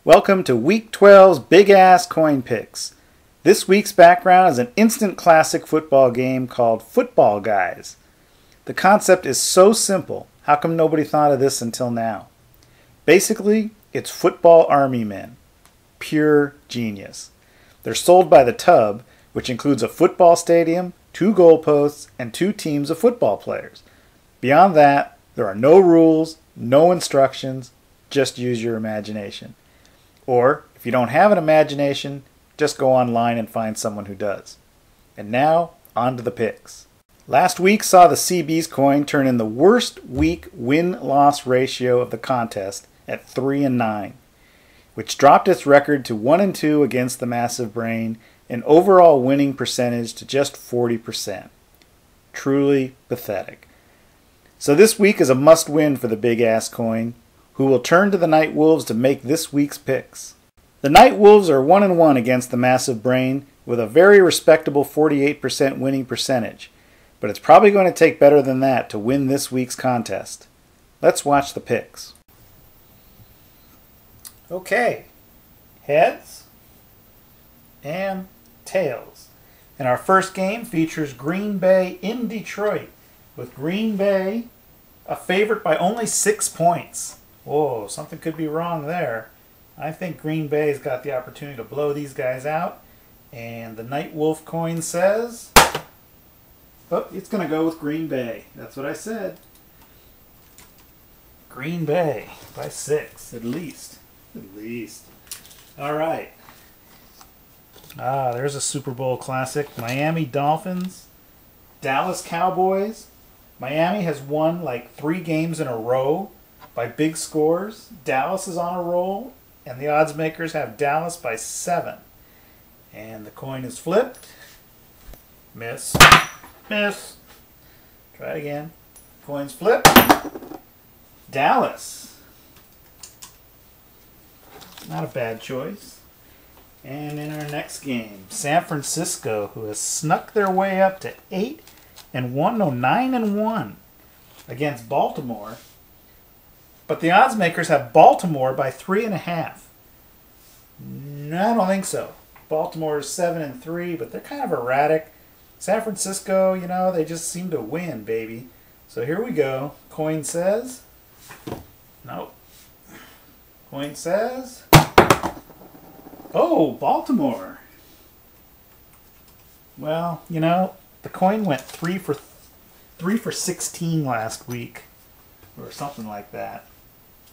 Welcome to Week 12's Big Ass Coin Picks. This week's background is an instant classic football game called Football Guys. The concept is so simple, how come nobody thought of this until now? Basically, it's football army men. Pure genius. They're sold by the tub, which includes a football stadium, 2 goalposts, and 2 teams of football players. Beyond that, there are no rules, no instructions, just use your imagination. Or, if you don't have an imagination, just go online and find someone who does. And now, on to the picks. Last week saw the CB's coin turn in the worst week win-loss ratio of the contest at 3-9, which dropped its record to 1-2 against the Massive Brain and overall winning percentage to just 40%. Truly pathetic. So this week is a must-win for the Big Ass Coin, who will turn to the Night Wolves to make this week's picks. The Night Wolves are 1-1 against the Massive Brain with a very respectable 48% winning percentage, but it's probably going to take better than that to win this week's contest. Let's watch the picks. Okay, heads and tails. And our first game features Green Bay in Detroit, with Green Bay a favorite by only 6 points. Whoa, something could be wrong there. I think Green Bay's got the opportunity to blow these guys out. And the Night Wolf coin says, oh, it's going to go with Green Bay. That's what I said. Green Bay by 6, at least. At least. All right. There's a Super Bowl classic. Miami Dolphins, Dallas Cowboys. Miami has won like 3 games in a row by big scores. Dallas is on a roll, and the odds makers have Dallas by 7. And the coin is flipped. Miss. Miss. Try it again. Coin's flipped. Dallas. Not a bad choice. And in our next game, San Francisco, who has snuck their way up to 9-1 against Baltimore. But the odds makers have Baltimore by 3.5. No, I don't think so. Baltimore is 7-3, but they're kind of erratic. San Francisco, you know, they just seem to win, baby. So here we go. Coin says, nope. Coin says, oh, Baltimore. Well, you know, the coin went 3 for 16 last week, or something like that.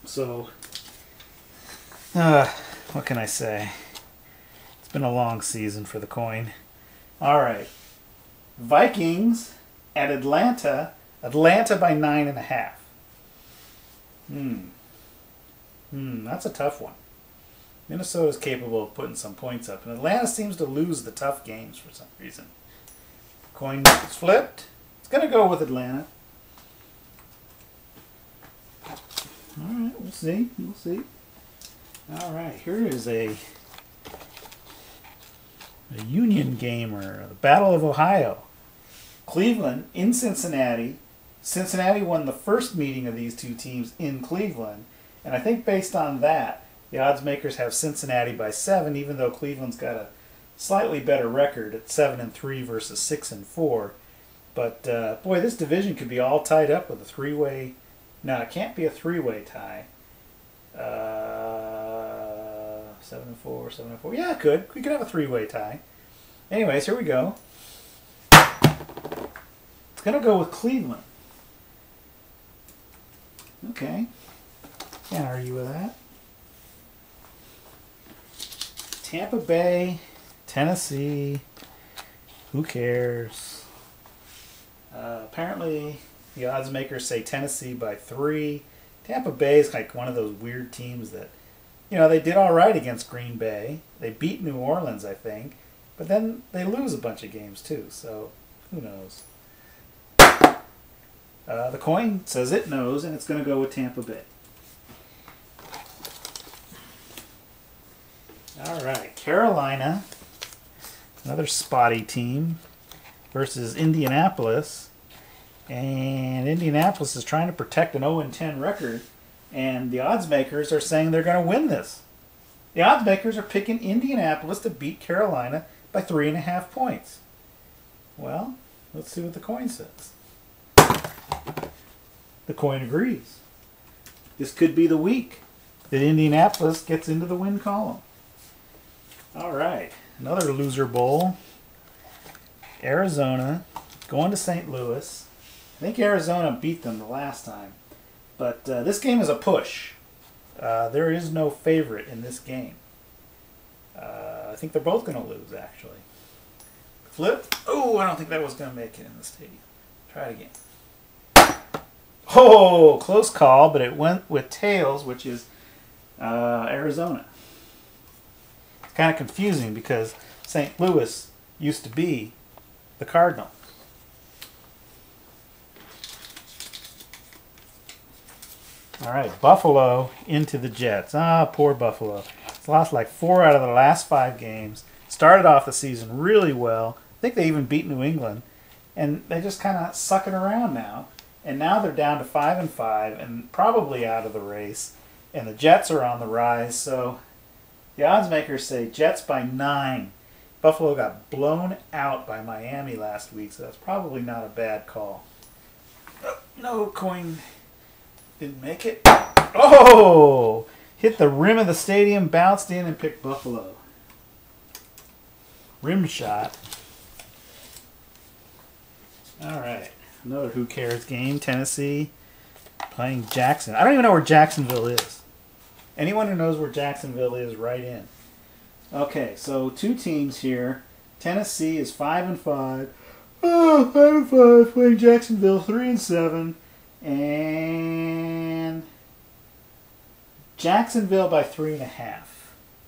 So, what can I say? It's been a long season for the coin. All right, Vikings at Atlanta. Atlanta by 9.5. That's a tough one. Minnesota's capable of putting some points up, and Atlanta seems to lose the tough games for some reason. Coin is flipped. It's going to go with Atlanta. All right, we'll see. We'll see. All right, here is a Union gamer, the Battle of Ohio. Cleveland in Cincinnati. Cincinnati won the first meeting of these 2 teams in Cleveland, and I think based on that, the odds makers have Cincinnati by 7, even though Cleveland's got a slightly better record at 7-3 versus 6-4. But boy, this division could be all tied up with a 3-way. No, it can't be a 3-way tie. 7-4, 7-4. Yeah, it could. We could have a 3-way tie. Anyways, here we go. It's going to go with Cleveland. Okay. Can't argue with that. Tampa Bay, Tennessee. Who cares? Apparently, the odds makers say Tennessee by 3. Tampa Bay is like one of those weird teams that, you know, they did all right against Green Bay. They beat New Orleans, I think. But then they lose a bunch of games, too. So, who knows? The coin says it knows, and it's going to go with Tampa Bay. All right. Carolina, another spotty team, versus Indianapolis. And Indianapolis is trying to protect an 0-10 record, and the odds makers are saying they're going to win this. The odds makers are picking Indianapolis to beat Carolina by 3.5 points. Well, let's see what the coin says. The coin agrees. This could be the week that Indianapolis gets into the win column. All right, another loser bowl. Arizona going to St. Louis. I think Arizona beat them the last time. But this game is a push. There is no favorite in this game. I think they're both going to lose, actually. Flip. Oh, I don't think that was going to make it in the stadium. Try it again. Oh, close call, but it went with tails, which is Arizona. It's kind of confusing because St. Louis used to be the Cardinals. All right, Buffalo into the Jets. Ah, poor Buffalo. It's lost like 4 out of the last 5 games. Started off the season really well. I think they even beat New England. And they just kind of sucking around now. And now they're down to 5-5 and probably out of the race. And the Jets are on the rise. So the odds makers say Jets by 9. Buffalo got blown out by Miami last week, so that's probably not a bad call. Oh, no, coin didn't make it. Oh! Hit the rim of the stadium, bounced in, and picked Buffalo. Rim shot. All right. Another who cares game. Tennessee playing Jackson. I don't even know where Jacksonville is. Anyone who knows where Jacksonville is, write in. Okay, so 2 teams here. Tennessee is 5-5. Oh, 5-5. Playing Jacksonville 3-7. And Jacksonville by 3.5.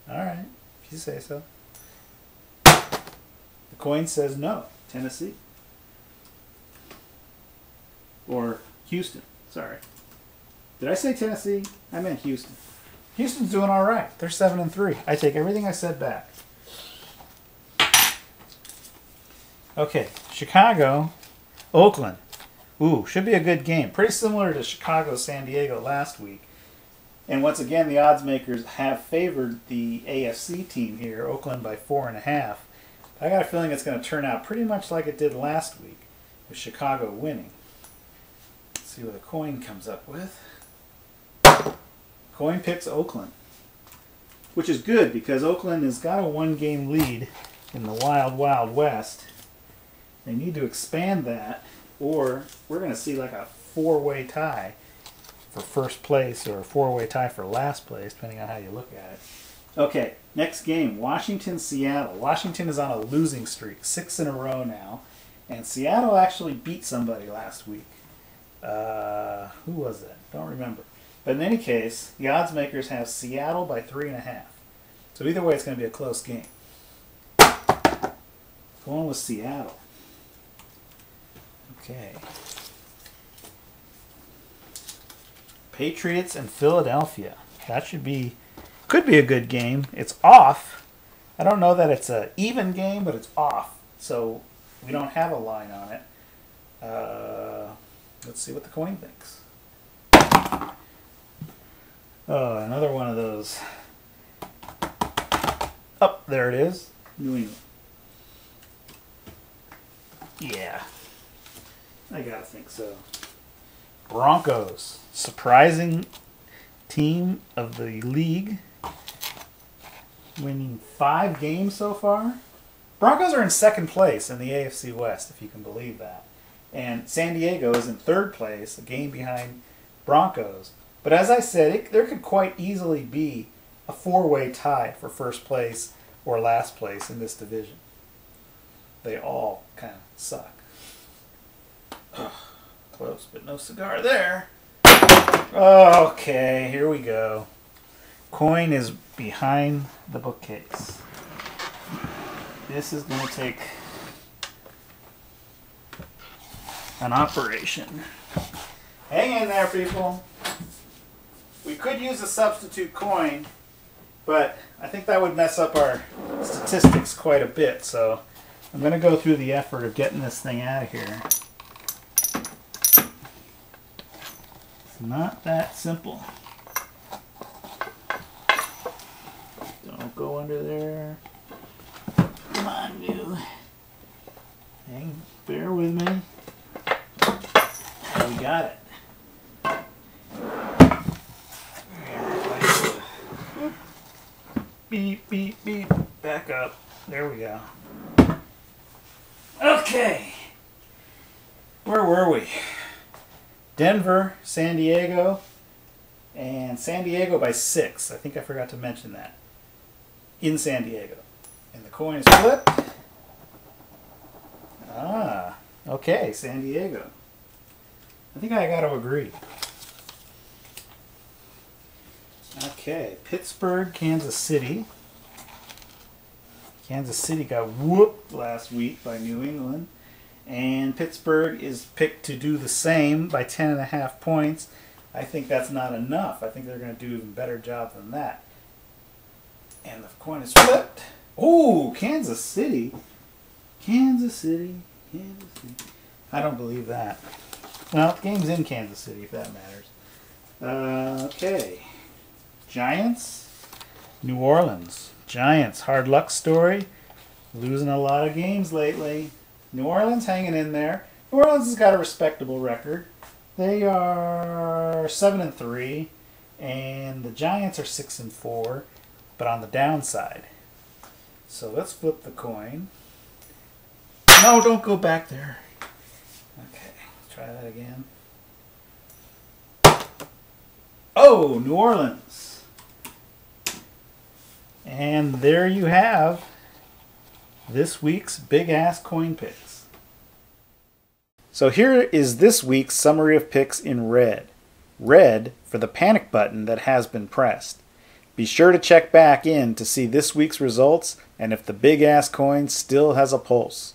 All right, if you say so. The coin says no, Tennessee. Or Houston, sorry. Did I say Tennessee? I meant Houston. Houston's doing all right. They're 7-3. I take everything I said back. Okay, Chicago, Oakland. Ooh, should be a good game. Pretty similar to Chicago-San Diego last week. And once again, the odds makers have favored the AFC team here, Oakland by 4.5. I got a feeling it's going to turn out pretty much like it did last week, with Chicago winning. Let's see what the coin comes up with. Coin picks Oakland, which is good because Oakland has got a 1-game lead in the Wild Wild West. They need to expand that, or we're going to see like a 4-way tie for first place or a 4-way tie for last place, depending on how you look at it. Okay, next game, Washington-Seattle. Washington is on a losing streak, 6 in a row now, and Seattle actually beat somebody last week. Who was that? Don't remember. But in any case, the odds makers have Seattle by 3.5. So either way, it's going to be a close game. Going with Seattle. Okay. Patriots and Philadelphia. That could be a good game. It's off. I don't know that it's an even game, but it's off. So we don't have a line on it. Let's see what the coin thinks. Oh, another one of those. Oh, there it is. New England. Yeah. I gotta think so. Broncos. Surprising team of the league. Winning 5 games so far. Broncos are in 2nd place in the AFC West, if you can believe that. And San Diego is in 3rd place, a game behind Broncos. But as I said, there could quite easily be a 4-way tie for first place or last place in this division. They all kind of suck. Ugh, close, but no cigar there. Okay, here we go. Coin is behind the bookcase. This is going to take an operation. Hang in there, people. We could use a substitute coin, but I think that would mess up our statistics quite a bit, so I'm going to go through the effort of getting this thing out of here. It's not that simple. Don't go under there. Come on, you. Hang, bear with me. We got it. Beep, beep, beep. Back up. There we go. Okay. Where were we? Denver, San Diego, and San Diego by 6. I think I forgot to mention that. In San Diego. And the coin is flipped. Ah, okay, San Diego. I think I got to agree. Okay, Pittsburgh, Kansas City. Kansas City got whooped last week by New England. And Pittsburgh is picked to do the same by 10.5 points. I think that's not enough. I think they're going to do an even better job than that. And the coin is flipped. Oh, Kansas City. Kansas City. Kansas City. I don't believe that. Well, the game's in Kansas City, if that matters. Okay. Giants. New Orleans. Giants. Hard luck story. Losing a lot of games lately. New Orleans hanging in there. New Orleans has got a respectable record. They are 7-3, and the Giants are 6-4, but on the downside. So let's flip the coin. No, don't go back there. Okay, let's try that again. Oh, New Orleans. And there you have this week's Big Ass Coin Picks. So here is this week's summary of picks in red. Red for the panic button that has been pressed. Be sure to check back in to see this week's results and if the Big Ass Coin still has a pulse.